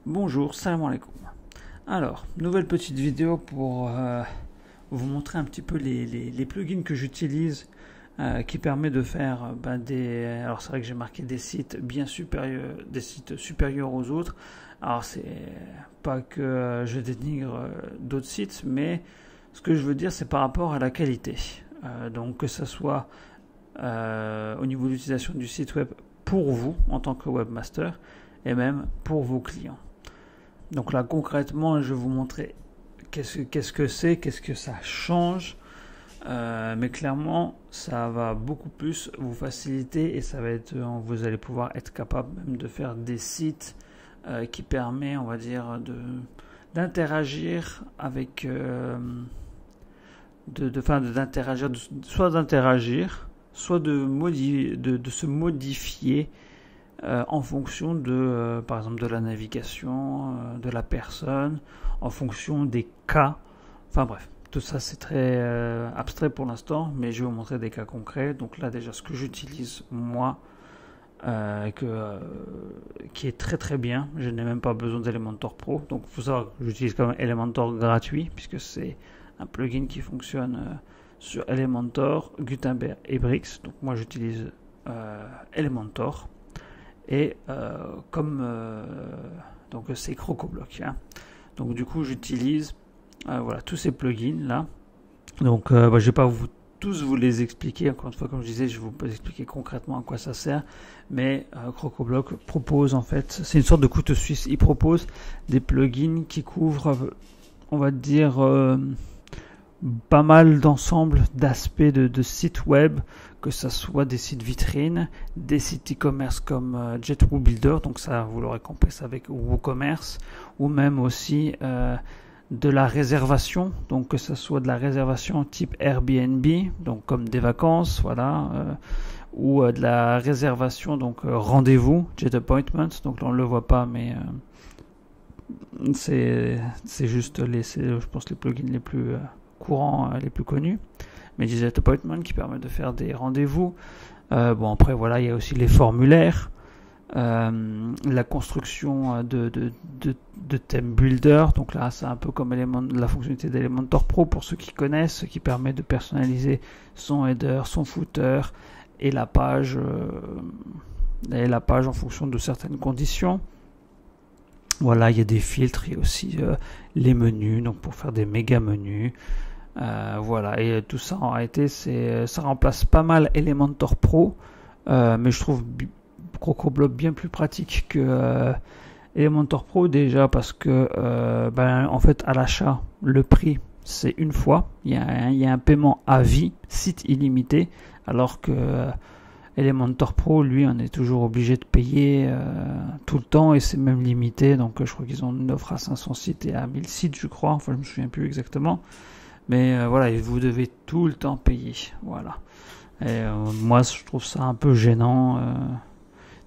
Bonjour, salam alaikum. Alors, nouvelle petite vidéo pour vous montrer un petit peu les plugins que j'utilise qui permet de faire des... Alors c'est vrai que j'ai marqué des sites bien supérieurs, des sites supérieurs aux autres. Alors c'est pas que je dénigre d'autres sites, mais ce que je veux dire c'est par rapport à la qualité. Donc que ça soit au niveau de l'utilisation du site web pour vous en tant que webmaster et même pour vos clients. Donc là concrètement je vais vous montrer qu'est-ce que c'est, qu'est-ce que ça change. Mais clairement, ça va beaucoup plus vous faciliter et ça va être, vous allez pouvoir être capable même de faire des sites qui permet, on va dire, d'interagir avec, d'interagir, soit d'interagir, soit de se modifier en fonction de, par exemple, de la navigation, de la personne, en fonction des cas. Enfin bref. Tout ça c'est très abstrait pour l'instant, mais je vais vous montrer des cas concrets. Donc là déjà ce que j'utilise moi, qui est très très bien, je n'ai même pas besoin d'Elementor Pro. Donc il faut savoir que j'utilise quand même Elementor gratuit, puisque c'est un plugin qui fonctionne sur Elementor, Gutenberg et Brix. Donc moi j'utilise Elementor. Et donc c'est CrocoBlock. Hein. Donc du coup j'utilise voilà, tous ces plugins là. Donc je ne vais pas tous vous les expliquer. Encore une fois, comme je disais, je vais vous expliquer concrètement à quoi ça sert. Mais CrocoBlock propose en fait, c'est une sorte de couteau suisse. Il propose des plugins qui couvrent, on va dire, pas mal d'ensemble d'aspects de sites web, que ce soit des sites vitrines, des sites e-commerce comme JetWooBuilder, donc ça vous l'aurez compris avec WooCommerce, ou même aussi de la réservation, donc que ce soit de la réservation type Airbnb, donc comme des vacances, voilà, ou de la réservation, donc rendez-vous, Jet Appointment, donc là on ne le voit pas, mais c'est juste je pense les plugins les plus courants, les plus connus, mais Jet Appointment qui permet de faire des rendez-vous. Bon après voilà, il y a aussi les formulaires. La construction de thème builder, donc là c'est un peu comme la fonctionnalité d'Elementor Pro pour ceux qui connaissent, qui permet de personnaliser son header, son footer et la page en fonction de certaines conditions. Voilà, il y a des filtres, il y a aussi les menus, donc pour faire des méga menus. Voilà, et tout ça en réalité ça remplace pas mal Elementor Pro, mais je trouve CrocoBlock bien plus pratique que Elementor Pro, déjà parce que en fait à l'achat le prix c'est une fois, il y a un paiement à vie, site illimité, alors que Elementor Pro lui on est toujours obligé de payer tout le temps et c'est même limité, donc je crois qu'ils ont une offre à 500 sites et à 1000 sites je crois, enfin je me souviens plus exactement, mais voilà, vous devez tout le temps payer, voilà. Et moi je trouve ça un peu gênant.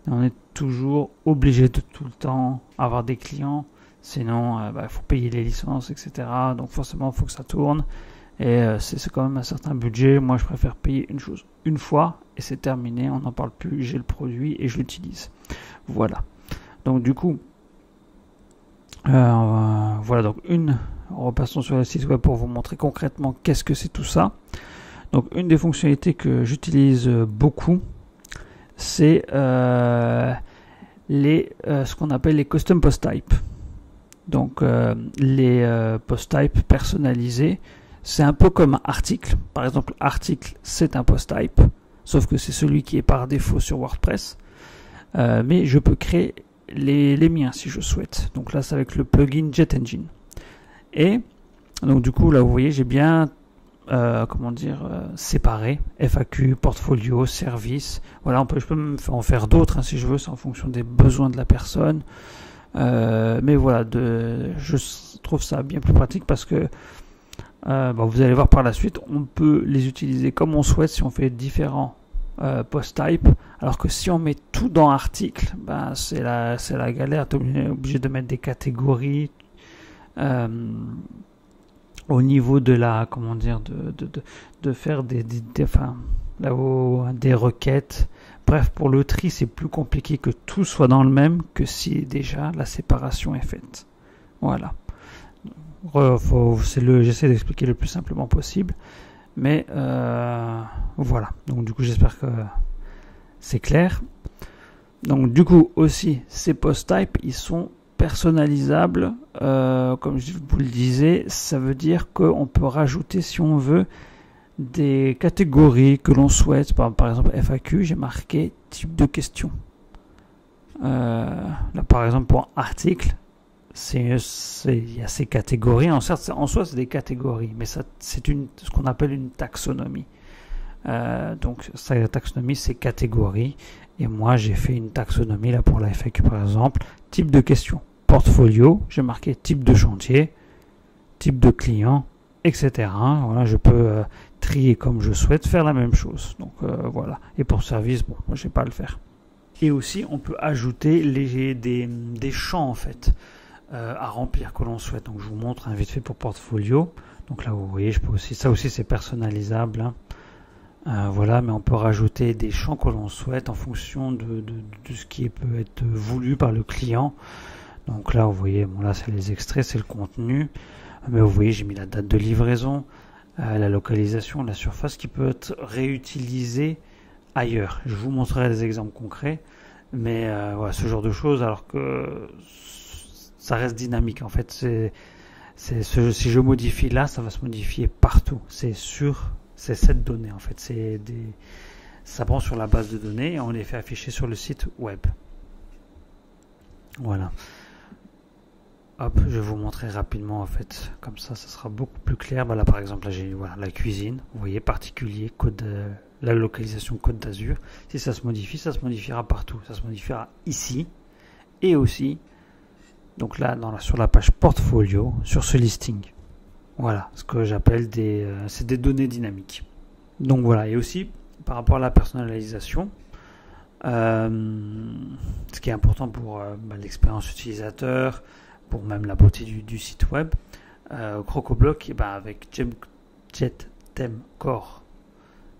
On est toujours obligé de tout le temps avoir des clients, sinon il faut payer les licences, etc. Donc forcément il faut que ça tourne, et c'est quand même un certain budget. Moi je préfère payer une chose une fois et c'est terminé, on n'en parle plus, j'ai le produit et je l'utilise. Voilà. Donc du coup, voilà, donc repassons sur le site web pour vous montrer concrètement qu'est-ce que c'est tout ça. Donc une des fonctionnalités que j'utilise beaucoup, c'est ce qu'on appelle les custom post type. Donc les post type personnalisés, c'est un peu comme un article. Par exemple, article c'est un post type, sauf que c'est celui qui est par défaut sur WordPress. Mais je peux créer les miens si je souhaite. Donc là c'est avec le plugin JetEngine. Et donc du coup là vous voyez j'ai bien séparer FAQ, portfolio, service. Voilà, je peux même en faire d'autres si je veux, c'est en fonction des besoins de la personne. Mais voilà, je trouve ça bien plus pratique parce que vous allez voir par la suite, on peut les utiliser comme on souhaite si on fait différents post type, alors que si on met tout dans article, c'est la galère, tu es obligé de mettre des catégories. Au niveau de la, de faire des requêtes Bref, pour le tri, c'est plus compliqué que tout soit dans le même que si déjà la séparation est faite. Voilà. J'essaie d'expliquer le plus simplement possible. Mais voilà. Donc du coup, j'espère que c'est clair. Donc du coup, aussi, ces post types, ils sont personnalisables. Comme je vous le disais, ça veut dire qu'on peut rajouter, si on veut, des catégories que l'on souhaite. Par exemple, FAQ, j'ai marqué type de question. Là, par exemple, pour article, il y a ces catégories. En soi, c'est des catégories, mais c'est ce qu'on appelle une taxonomie. Donc, la taxonomie, c'est catégorie. Et moi, j'ai fait une taxonomie là pour la FAQ, par exemple. Type de question, portfolio. J'ai marqué type de chantier, type de client, etc. Voilà, je peux trier comme je souhaite, faire la même chose. Donc voilà. Et pour service, bon, moi je vais pas le faire. Et aussi, on peut ajouter des champs en fait à remplir que l'on souhaite. Donc je vous montre un vite fait pour portfolio. Donc là, vous voyez, je peux aussi, ça aussi c'est personnalisable. Hein. Voilà, mais on peut rajouter des champs que l'on souhaite en fonction de ce qui peut être voulu par le client. Donc là, vous voyez, bon là c'est les extraits, c'est le contenu. Mais vous voyez, j'ai mis la date de livraison, la localisation, la surface qui peut être réutilisée ailleurs. Je vous montrerai des exemples concrets, mais voilà, ce genre de choses, alors que ça reste dynamique. En fait, si je modifie là, ça va se modifier partout. C'est cette donnée, en fait. Ça prend sur la base de données et on les fait afficher sur le site web. Voilà. Hop, je vais vous montrer rapidement en fait, comme ça sera beaucoup plus clair. Là par exemple, là j'ai la cuisine, vous voyez, particulier, la localisation Côte d'Azur. Si ça se modifie, ça se modifiera partout. Ça se modifiera ici et aussi, donc là sur la page portfolio, sur ce listing. Voilà, ce que j'appelle c'est des données dynamiques. Donc voilà, et aussi par rapport à la personnalisation, ce qui est important pour l'expérience utilisateur, pour même la beauté du site web, CrocoBlock, avec JetTheme Core,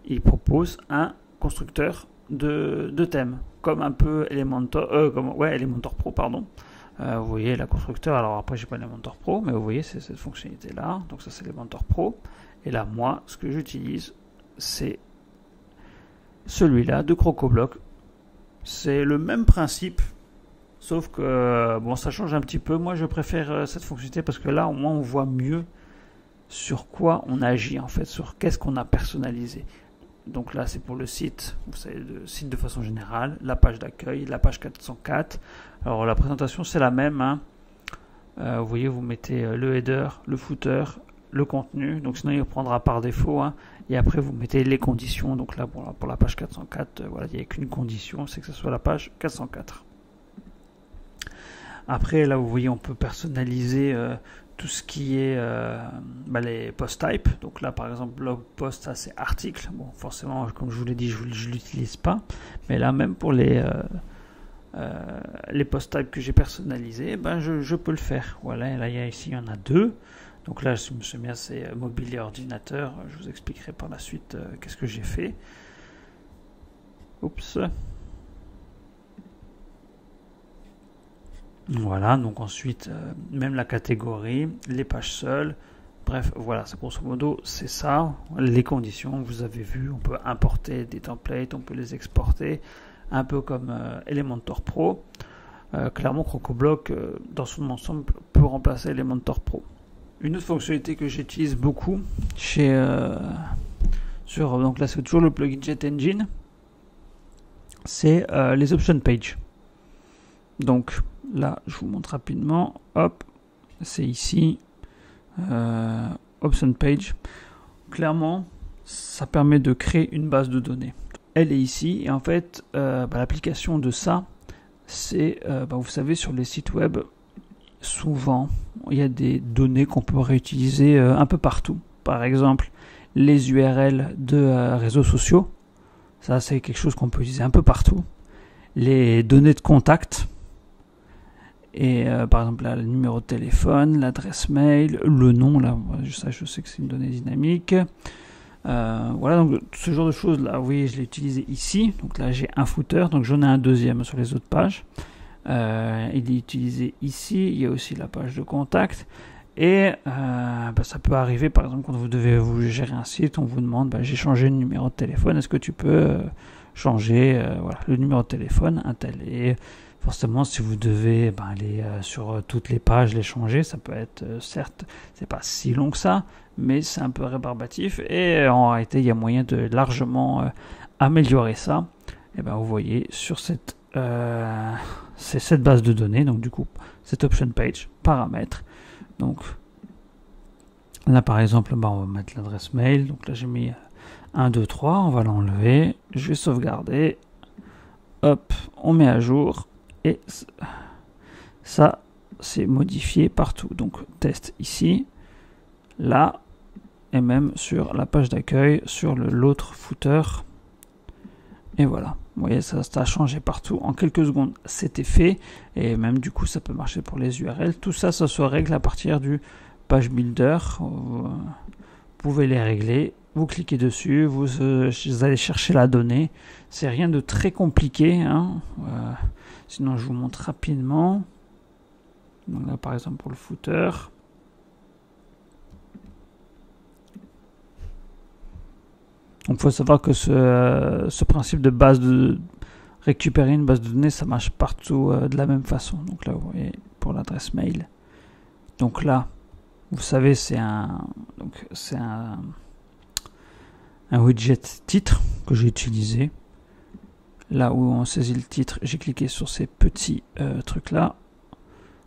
il propose un constructeur de thèmes, comme un peu Elementor Pro, pardon. Vous voyez la constructeur, alors après j'ai pas Elementor Pro, mais vous voyez c'est cette fonctionnalité là, donc ça c'est Elementor Pro, et là moi ce que j'utilise c'est celui-là de CrocoBlock. C'est le même principe, sauf que bon, ça change un petit peu. Moi, je préfère cette fonctionnalité parce que là, au moins, on voit mieux sur quoi on agit en fait, sur qu'est-ce qu'on a personnalisé. Donc là, c'est pour le site, vous savez, le site de façon générale, la page d'accueil, la page 404. Alors la présentation, c'est la même. Hein. Vous voyez, vous mettez le header, le footer, le contenu. Donc sinon, il prendra par défaut. Hein. Et après, vous mettez les conditions. Donc là, pour la page 404, voilà, il n'y a qu'une condition, c'est que ce soit la page 404. Après, là, vous voyez, on peut personnaliser tout ce qui est les post types. Donc là, par exemple, blog post, ça c'est article. Bon, forcément, comme je vous l'ai dit, je ne l'utilise pas. Mais là, même pour les post types que j'ai personnalisés, je peux le faire. Voilà, et là, ici, il y en a deux. Donc là, je me suis mis à ces mobile et ordinateur. Je vous expliquerai par la suite qu'est-ce que j'ai fait. Oups. Voilà, donc ensuite, même la catégorie, les pages seules. Bref, voilà, grosso modo, c'est ça. Les conditions, vous avez vu, on peut importer des templates, on peut les exporter, un peu comme Elementor Pro. Clairement, CrocoBlock, dans son ensemble, peut remplacer Elementor Pro. Une autre fonctionnalité que j'utilise beaucoup donc là c'est toujours le plugin JetEngine, c'est les option page. Donc là je vous montre rapidement, hop, c'est ici, option page. Clairement ça permet de créer une base de données. Elle est ici et en fait l'application de ça c'est, vous savez, sur les sites web, souvent, il y a des données qu'on peut réutiliser un peu partout. Par exemple, les URL de réseaux sociaux. Ça, c'est quelque chose qu'on peut utiliser un peu partout. Les données de contact. Et par exemple, là, le numéro de téléphone, l'adresse mail, le nom. Là, ça, je sais que c'est une donnée dynamique. Voilà, donc ce genre de choses là, vous voyez, je l'ai utilisé ici. Donc là, j'ai un footer, donc j'en ai un deuxième sur les autres pages. Il est utilisé ici. Il y a aussi la page de contact. Et ça peut arriver, par exemple, quand vous devez vous gérer un site, on vous demande, j'ai changé le numéro de téléphone, est-ce que tu peux changer voilà, le numéro de téléphone, un tel. Et forcément, si vous devez aller sur toutes les pages, les changer, ça peut être, certes, c'est pas si long que ça, mais c'est un peu rébarbatif. Et en réalité, il y a moyen de largement améliorer ça. Et vous voyez sur cette base de données, donc du coup, cette option page, paramètres. Donc là par exemple, on va mettre l'adresse mail. Donc là j'ai mis 1, 2, 3, on va l'enlever. Je vais sauvegarder. Hop, on met à jour. Et ça c'est modifié partout. Donc test ici, là, et même sur la page d'accueil, sur l'autre footer. Et voilà, vous voyez, ça a changé partout. En quelques secondes, c'était fait. Et même du coup, ça peut marcher pour les URL. Tout ça, ça se règle à partir du page builder. Vous pouvez les régler. Vous cliquez dessus, vous allez chercher la donnée. C'est rien de très compliqué, hein. Sinon, je vous montre rapidement. Donc là, par exemple, pour le footer. Donc il faut savoir que ce principe de récupérer une base de données, ça marche partout de la même façon. Donc là, vous voyez, pour l'adresse mail. Donc là, vous savez, c'est un widget titre que j'ai utilisé. Là où on saisit le titre, j'ai cliqué sur ces petits trucs là.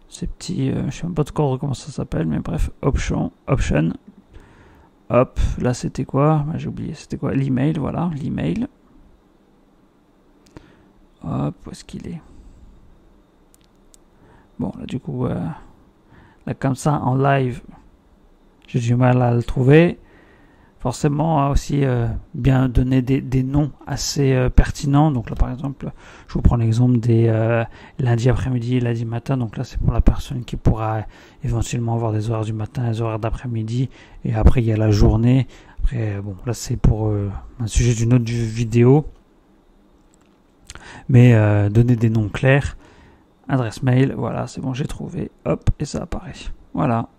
Ces petits, je ne sais même pas encore comment ça s'appelle, mais bref, option. Hop, là c'était quoi? J'ai oublié, c'était quoi? L'email, voilà, l'email. Hop, où est-ce qu'il est? Bon, là du coup, là comme ça, en live, j'ai du mal à le trouver. Forcément, aussi bien donner des noms assez pertinents. Donc là, par exemple, je vous prends l'exemple des lundi après-midi et lundi matin. Donc là, c'est pour la personne qui pourra éventuellement avoir des horaires du matin, des horaires d'après-midi. Et après, il y a la journée. Après, bon, là, c'est pour un sujet d'une autre vidéo. Mais donner des noms clairs. Adresse mail, voilà, c'est bon, j'ai trouvé. Hop, et ça apparaît. Voilà.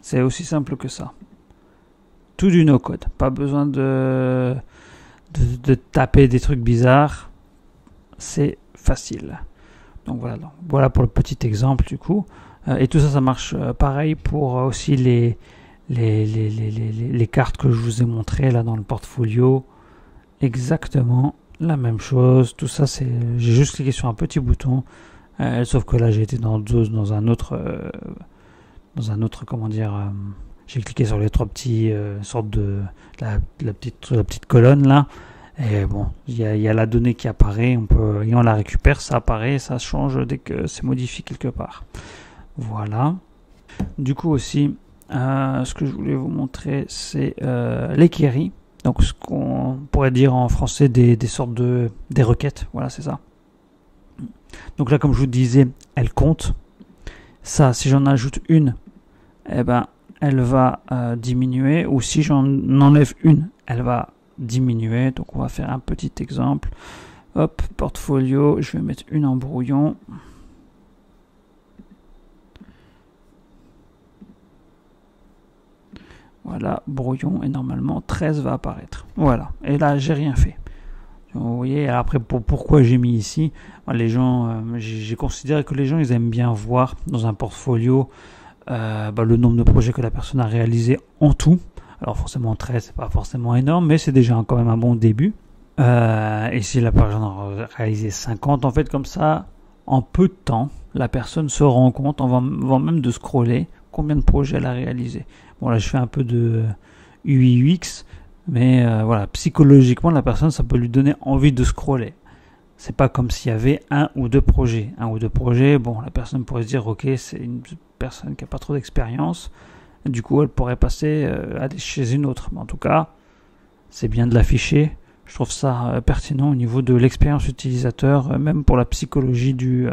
C'est aussi simple que ça. Tout du no-code. Pas besoin de taper des trucs bizarres. C'est facile. Donc voilà pour le petit exemple du coup. Et tout ça, ça marche pareil pour aussi les cartes que je vous ai montrées là dans le portfolio. Exactement la même chose. Tout ça, j'ai juste cliqué sur un petit bouton. Sauf que là, j'ai été dans un autre, comment dire. J'ai cliqué sur les trois petits sortes de la petite colonne là. Et bon, il y a la donnée qui apparaît, et on la récupère, ça apparaît, ça change dès que c'est modifié quelque part. Voilà. Du coup aussi, ce que je voulais vous montrer, c'est les queries. Donc ce qu'on pourrait dire en français des sortes des requêtes. Voilà, c'est ça. Donc là, comme je vous disais, elle compte. Ça, si j'en ajoute une, elle va diminuer, ou si j'en enlève une, elle va diminuer. Donc on va faire un petit exemple. Hop, portfolio, je vais mettre une en brouillon. Voilà, brouillon, et normalement 13 va apparaître. Voilà, et là j'ai rien fait. Vous voyez, après pourquoi j'ai mis ici, les gens, j'ai considéré que les gens ils aiment bien voir dans un portfolio le nombre de projets que la personne a réalisé en tout. Alors forcément 13 c'est pas forcément énorme, mais c'est déjà quand même un bon début. Et si la personne a réalisé 50, en fait comme ça, en peu de temps, la personne se rend compte, avant même de scroller, combien de projets elle a réalisé. Bon là je fais un peu de UI UX, mais voilà, psychologiquement la personne ça peut lui donner envie de scroller. C'est pas comme s'il y avait un ou deux projets. Un ou deux projets, bon, la personne pourrait se dire ok, c'est une personne qui a pas trop d'expérience, du coup elle pourrait passer chez une autre. Mais en tout cas, c'est bien de l'afficher. Je trouve ça pertinent au niveau de l'expérience utilisateur, même pour la psychologie du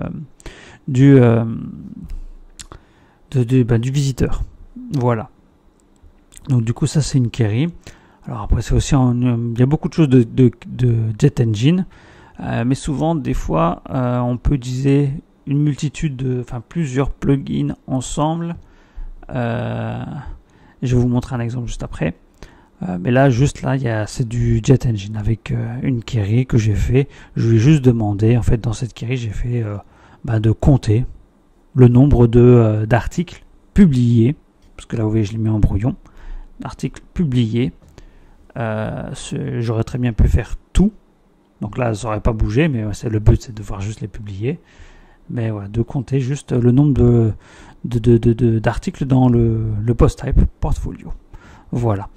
visiteur. Voilà. Donc du coup ça c'est une query. Alors après, c'est aussi il y a beaucoup de choses de Jet Engine, mais souvent, des fois, on peut utiliser une multitude plusieurs plugins ensemble. Je vais vous montrer un exemple juste après. Mais là, c'est du Jet Engine avec une query que j'ai fait. Je lui ai juste demandé, en fait, dans cette query, j'ai fait de compter le nombre d'articles publiés, parce que là, vous voyez, je l'ai mis en brouillon, articles publiés. J'aurais très bien pu faire tout, donc là ça n'aurait pas bougé, mais le but c'est de voir juste les publier, mais voilà, de compter juste le nombre d'articles dans le post type portfolio. Voilà.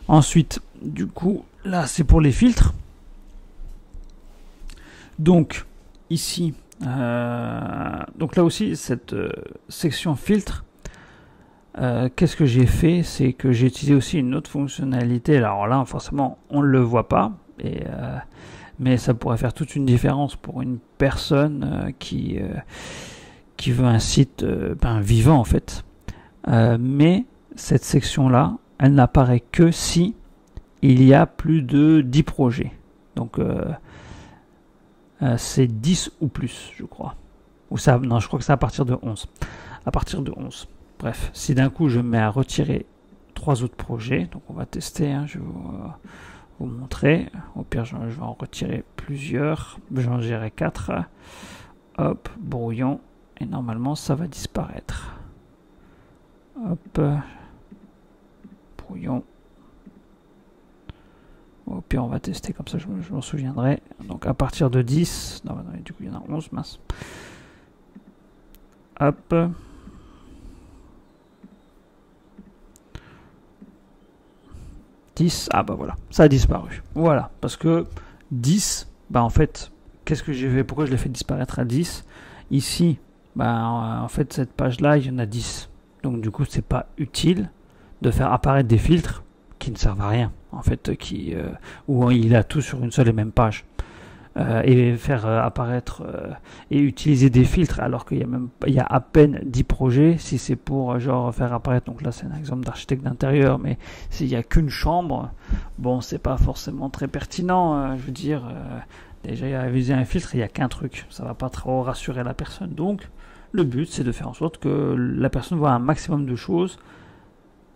Ensuite, du coup, là c'est pour les filtres. Donc ici, donc là aussi cette section filtre. Qu'est-ce que j'ai fait? C'est que j'ai utilisé aussi une autre fonctionnalité. Alors là, forcément, on ne le voit pas, mais ça pourrait faire toute une différence pour une personne qui veut un site vivant, en fait. Mais cette section-là, elle n'apparaît que si il y a plus de 10 projets. Donc, c'est 10 ou plus, je crois. Non, je crois que c'est à partir de 11. À partir de 11. Bref, si d'un coup je me mets à retirer 3 autres projets, donc on va tester, je vais vous montrer. Au pire, je vais en retirer plusieurs. J'en gérerai 4. Hop, brouillon. Et normalement, ça va disparaître. Hop, brouillon. Au pire, on va tester, comme ça je m'en souviendrai. Donc à partir de 10, non, du coup il y en a 11, mince. Hop. Ah bah voilà, ça a disparu. Voilà, parce que 10, en fait, qu'est-ce que j'ai fait? Pourquoi je l'ai fait disparaître à 10? Ici, en fait, cette page-là, il y en a 10. Donc du coup, c'est pas utile de faire apparaître des filtres qui ne servent à rien, en fait, où il a tout sur une seule et même page. Et faire apparaître et utiliser des filtres alors qu'il y a à peine 10 projets. Si c'est pour faire apparaître, donc là c'est un exemple d'architecte d'intérieur, mais s'il n'y a qu'une chambre, bon, c'est pas forcément très pertinent. Je veux dire, déjà il y a viser un filtre, il n'y a qu'un truc, ça va pas trop rassurer la personne. Donc le but c'est de faire en sorte que la personne voit un maximum de choses.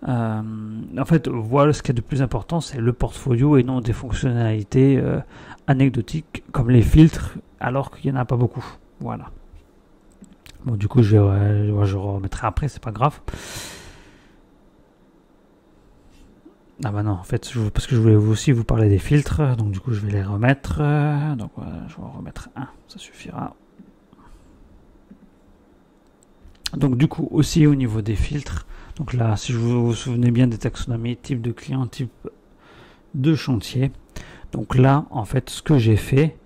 En fait, voilà, ce qui est de plus important, c'est le portfolio et non des fonctionnalités anecdotiques comme les filtres, alors qu'il n'y en a pas beaucoup. Voilà. Bon, du coup, je remettrai après, c'est pas grave. Ah bah non, en fait, parce que je voulais aussi vous parler des filtres, donc du coup, je vais les remettre. Donc voilà, je vais en remettre un, ça suffira. Donc du coup, aussi au niveau des filtres, donc là, si vous vous souvenez bien des taxonomies, type de client, type de chantier. Donc là, en fait, ce que j'ai fait,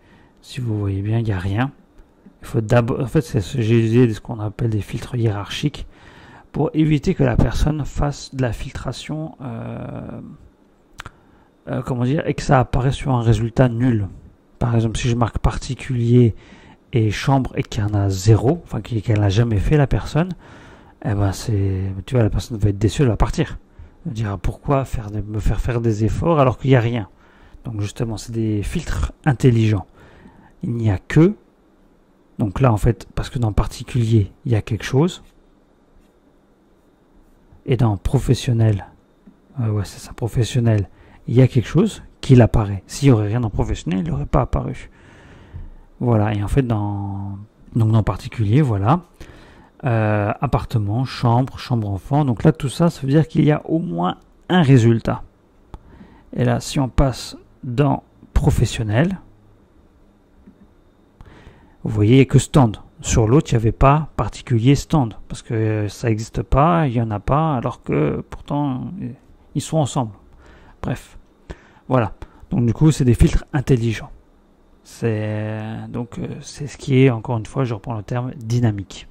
si vous voyez bien, il n'y a rien. Il faut d'abord, en fait, j'ai utilisé ce qu'on appelle des filtres hiérarchiques pour éviter que la personne fasse de la filtration, comment dire, et que ça apparaisse sur un résultat nul. Par exemple, si je marque particulier et chambre et qu'il y en a 0, enfin qu'elle n'a jamais fait la personne, eh ben tu vois, la personne va être déçue, elle va partir. Elle va dire pourquoi me faire des efforts alors qu'il n'y a rien. Donc justement, c'est des filtres intelligents. Il n'y a que, donc là en fait, parce que dans particulier, il y a quelque chose, et dans professionnel, ouais c'est ça, professionnel, il y a quelque chose qui apparaît. S'il n'y aurait rien dans professionnel, il n'aurait pas apparu. Voilà, et en fait dans particulier, voilà. Appartement, chambre enfant. Donc là, tout ça, ça veut dire qu'il y a au moins un résultat. Et là, si on passe dans professionnel, vous voyez, il n'y a que stand. Sur l'autre, il n'y avait pas particulier stand. Parce que ça n'existe pas, il n'y en a pas, alors que pourtant, ils sont ensemble. Bref. Voilà. Donc du coup, c'est des filtres intelligents. C'est ce qui est, encore une fois, je reprends le terme, dynamique.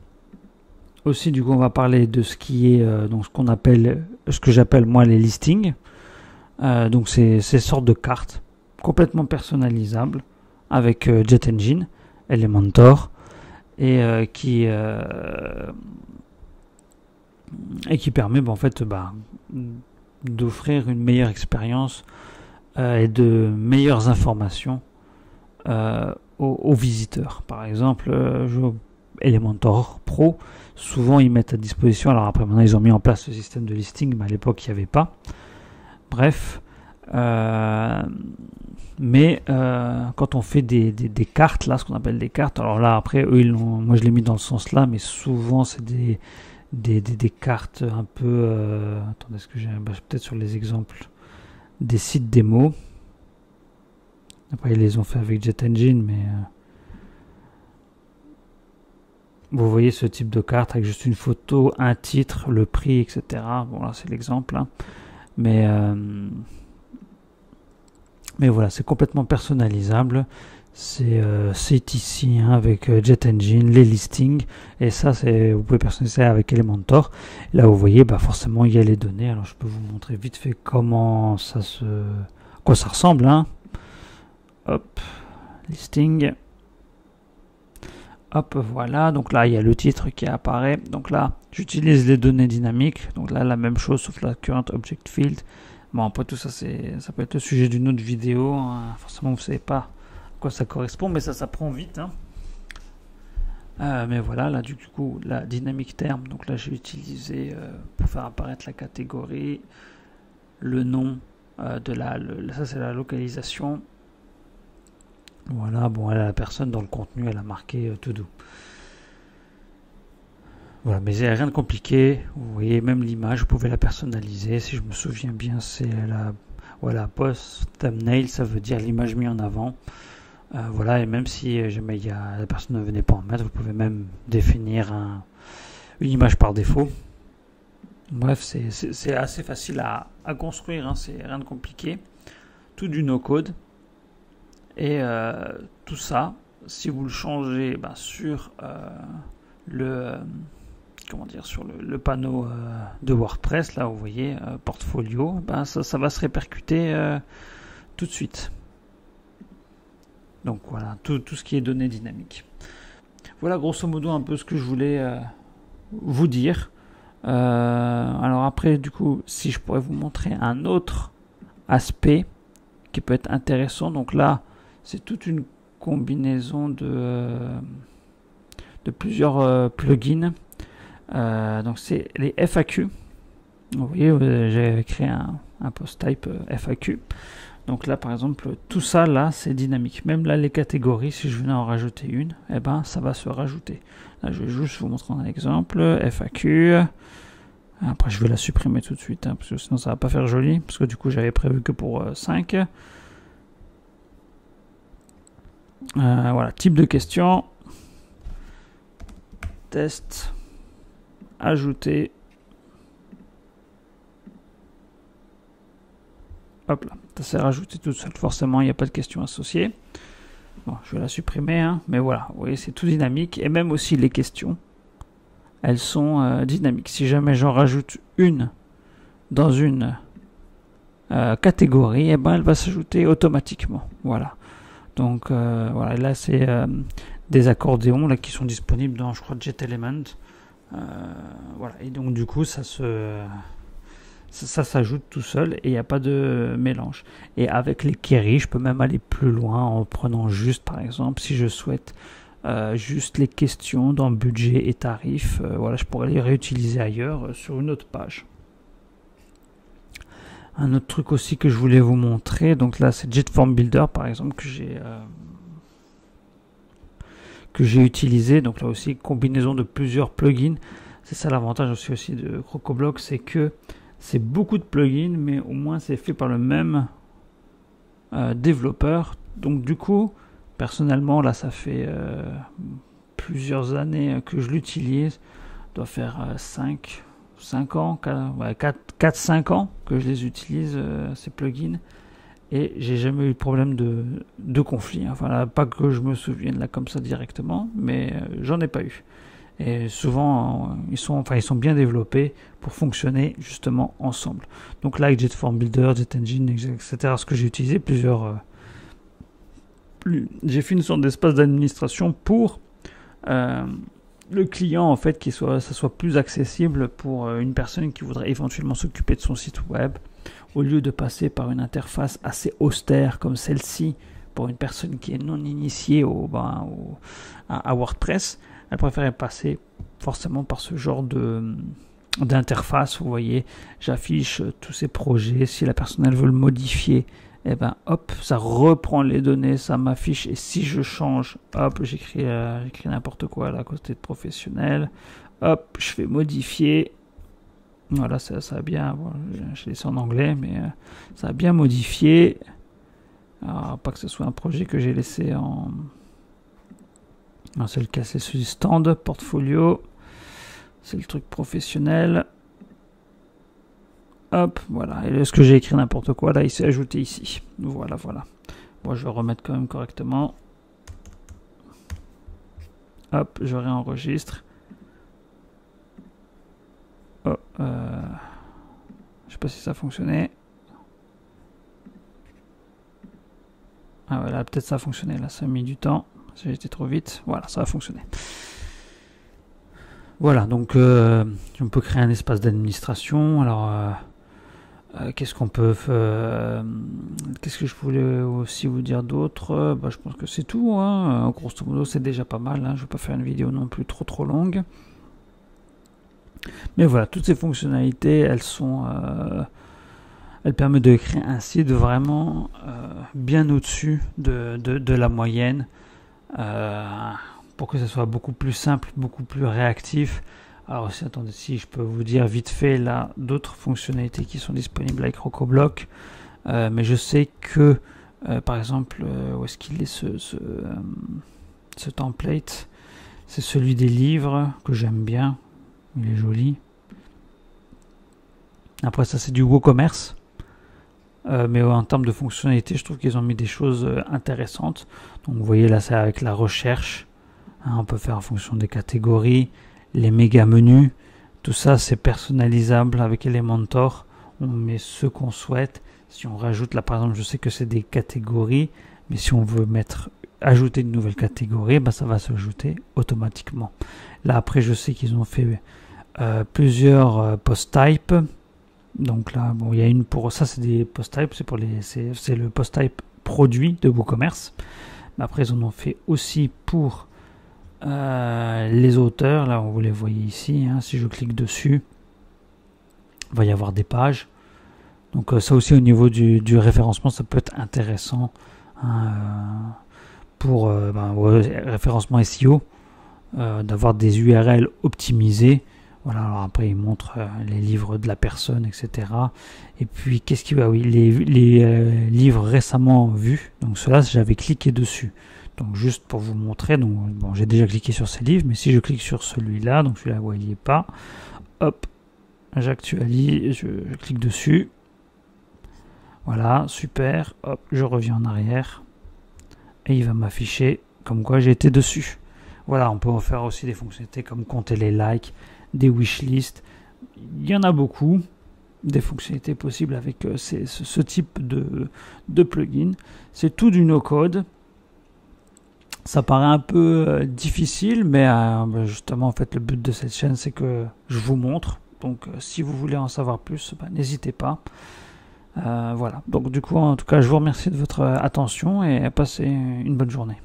Aussi, du coup, on va parler de ce qui est ce que j'appelle moi les listings. Donc, c'est ces sortes de cartes complètement personnalisables avec Jet Engine, Elementor, et qui permet, d'offrir une meilleure expérience et de meilleures informations aux visiteurs. Par exemple, Elementor Pro, souvent ils mettent à disposition, alors après maintenant ils ont mis en place le système de listing, mais à l'époque il n'y avait pas. Bref, mais quand on fait des cartes, là, ce qu'on appelle des cartes, alors là après eux moi je l'ai mis dans ce sens là, mais souvent c'est des cartes un peu attendez, est-ce que j'ai peut-être sur les exemples des sites démo. Après ils les ont fait avec Jet Engine, mais vous voyez ce type de carte avec juste une photo, un titre, le prix, etc. Bon là c'est l'exemple, hein. Mais voilà, c'est complètement personnalisable. C'est ici, hein, avec Jet Engine, les listings, et ça vous pouvez personnaliser avec Elementor. Là vous voyez, forcément il y a les données. Alors je peux vous montrer vite fait comment quoi ça ressemble, hein. Hop, listing. Hop, voilà, donc là il y a le titre qui apparaît. Donc là j'utilise les données dynamiques, donc là la même chose sauf la current object field. Bon, après tout ça, ça peut être le sujet d'une autre vidéo, hein. Forcément vous savez pas à quoi ça correspond, mais ça s'apprend vite, hein. Mais voilà, là du coup la dynamique terme, donc là j'ai utilisé pour faire apparaître la catégorie, le nom de ça c'est la localisation. Voilà, bon, la personne dans le contenu, elle a marqué to do. Voilà, mais il n'y a rien de compliqué. Vous voyez, même l'image, vous pouvez la personnaliser. Si je me souviens bien, c'est voilà, post thumbnail, ça veut dire l'image mise en avant. Voilà, et même si jamais la personne ne venait pas en mettre, vous pouvez même définir une image par défaut. Bref, c'est assez facile à construire, hein, c'est rien de compliqué. Tout du no-code. Et tout ça, si vous le changez sur sur le panneau de WordPress, là vous voyez portfolio, ça va se répercuter tout de suite. Donc voilà, tout ce qui est données dynamiques. Voilà grosso modo un peu ce que je voulais vous dire. Alors après, du coup, si je pourrais vous montrer un autre aspect qui peut être intéressant, donc là c'est toute une combinaison de plusieurs plugins. Donc c'est les FAQ. Vous voyez, j'ai créé un post type FAQ. Donc là par exemple, tout ça là c'est dynamique. Même là les catégories, si je venais en rajouter une, ça va se rajouter. Là je vais juste vous montrer un exemple. FAQ. Après je vais la supprimer tout de suite, hein, parce que sinon ça va pas faire joli. Parce que du coup j'avais prévu que pour 5. Voilà, type de question, test, ajouter, hop là, ça s'est rajouté tout seul, forcément il n'y a pas de question associée. Bon, je vais la supprimer, hein, mais voilà, vous voyez c'est tout dynamique, et même aussi les questions, elles sont dynamiques. Si jamais j'en rajoute une dans une catégorie, elle va s'ajouter automatiquement, voilà. Donc voilà, là c'est des accordéons là, qui sont disponibles dans, je crois, Jet Element. Voilà, et donc du coup ça s'ajoute tout seul et il n'y a pas de mélange. Et avec les queries, je peux même aller plus loin en prenant juste, par exemple, si je souhaite juste les questions dans budget et tarifs, voilà, je pourrais les réutiliser ailleurs sur une autre page. Un autre truc aussi que je voulais vous montrer, donc là c'est Jet Form Builder par exemple que j'ai utilisé. Donc là aussi combinaison de plusieurs plugins. C'est ça l'avantage aussi de CrocoBlock, c'est que c'est beaucoup de plugins, mais au moins c'est fait par le même développeur. Donc du coup, personnellement là ça fait plusieurs années que je l'utilise. Ça doit faire 5 ans, 4-5 ans que je les utilise, ces plugins, et j'ai jamais eu de problème de conflit. Enfin, là, pas que je me souvienne là comme ça directement, mais j'en ai pas eu. Et souvent, ils sont bien développés pour fonctionner justement ensemble. Donc là, avec Jet Form Builder, Jet Engine, etc., ce que j'ai utilisé, j'ai fait une sorte d'espace d'administration pour le client, en fait, ça soit plus accessible pour une personne qui voudrait éventuellement s'occuper de son site web, au lieu de passer par une interface assez austère comme celle-ci, pour une personne qui est non initiée à WordPress, elle préférait passer forcément par ce genre d'interface. Vous voyez, j'affiche tous ces projets. Si la personne elle veut le modifier, et ben hop, ça reprend les données, ça m'affiche. Et si je change, hop, j'écris n'importe quoi là, à côté de professionnel. Hop, je fais modifier. Voilà, ça a bien. Bon, je laisse en anglais, mais ça a bien modifié. Alors, pas que ce soit un projet que j'ai laissé en. Non, c'est le cas, c'est celui stand, portfolio. C'est le truc professionnel. Hop, voilà. Et est-ce que j'ai écrit n'importe quoi? Là, il s'est ajouté ici. Voilà, voilà. Bon, je vais remettre quand même correctement. Hop, je réenregistre. Oh, je sais pas si ça a fonctionné. Ah voilà, peut-être ça a fonctionné. Là, ça a mis du temps. J'ai été trop vite. Voilà, ça a fonctionné. Voilà, donc on peut créer un espace d'administration. Alors, qu'est-ce qu'on peut qu'est-ce que je voulais aussi vous dire d'autre? Je pense que c'est tout. Hein. Grosso modo, c'est déjà pas mal. Hein. Je ne vais pas faire une vidéo non plus trop longue. Mais voilà, toutes ces fonctionnalités, elles permettent de créer un site vraiment bien au-dessus de la moyenne, pour que ce soit beaucoup plus simple, beaucoup plus réactif. Alors aussi, attendez, si je peux vous dire vite fait là d'autres fonctionnalités qui sont disponibles avec Rocoblock, mais je sais que par exemple, où est-ce qu'il est ce template? C'est celui des livres que j'aime bien. Il est joli. Après ça, c'est du WooCommerce. Mais en termes de fonctionnalité, je trouve qu'ils ont mis des choses intéressantes. Donc vous voyez là, c'est avec la recherche. Hein, on peut faire en fonction des catégories, les méga menus. Tout ça, c'est personnalisable avec Elementor. On met ce qu'on souhaite. Si on rajoute là, par exemple, je sais que c'est des catégories, mais si on veut ajouter une nouvelle catégorie, ça va s'ajouter automatiquement. Là, après, je sais qu'ils ont fait plusieurs post types. Donc là, bon, il y a une pour ça, c'est des post types, c'est le post type produit de WooCommerce. Mais après, ils en ont fait aussi pour les auteurs. Là, vous les voyez ici. Hein, si je clique dessus, il va y avoir des pages. Donc ça aussi, au niveau du référencement, ça peut être intéressant hein, pour référencement SEO, d'avoir des URL optimisées. Voilà, alors après il montre les livres de la personne, etc. Et puis qu'est-ce qu'il y a? Oui, les livres récemment vus. Donc cela, j'avais cliqué dessus. Donc juste pour vous montrer, donc bon, j'ai déjà cliqué sur ces livres, mais si je clique sur celui-là, donc celui-là, vous voyez pas, hop, j'actualise, je clique dessus. Voilà, super. Hop, je reviens en arrière et il va m'afficher comme quoi j'ai été dessus. Voilà, on peut en faire aussi des fonctionnalités comme compter les likes, des wishlists. Il y en a beaucoup, des fonctionnalités possibles avec ce type de plugin. C'est tout du no-code. Ça paraît un peu difficile, mais justement, en fait, le but de cette chaîne, c'est que je vous montre. Donc, si vous voulez en savoir plus, n'hésitez pas. Voilà. Donc, du coup, en tout cas, je vous remercie de votre attention et passez une bonne journée.